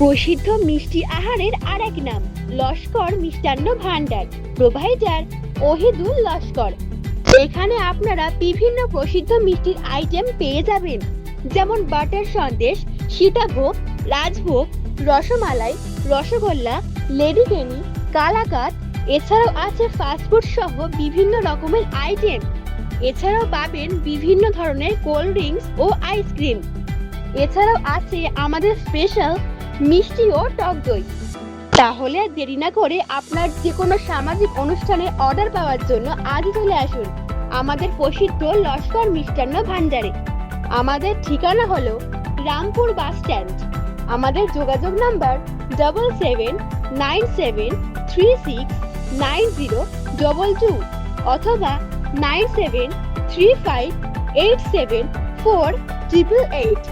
প্রসিদ্ধ মিষ্টি আহারের আরেক নাম লস্কর মিষ্টান্ন ভান্ডার, প্রোভাইডার ওহিদুল লস্কর। এখানে আপনারা বিভিন্ন প্রসিদ্ধ মিষ্টির আইটেম পেয়ে যাবেন, যেমন বাটার সন্দেশ, সীতাভোগ, রাজভোগ, রসমালাই, রসগোল্লা, লেডিকেনি, কালাকাত। এছাড়াও আছে ফাস্টফুড সহ বিভিন্ন রকমের আইটেম। এছাড়াও পাবেন বিভিন্ন ধরনের কোল্ড ড্রিঙ্কস ও আইসক্রিম। এছাড়াও আছে আমাদের স্পেশাল মিষ্টি ও টক দই। তাহলে আর দেরি না করে আপনার যে কোনো সামাজিক অনুষ্ঠানে অর্ডার পাওয়ার জন্য আজই চলে আসুন আমাদের প্রসিদ্ধ লস্কর মিষ্টান্ন ভান্ডারে। আমাদের ঠিকানা হলো রামপুর বাস স্ট্যান্ড। আমাদের যোগাযোগ নাম্বার 7797369022 অথবা 9735874888।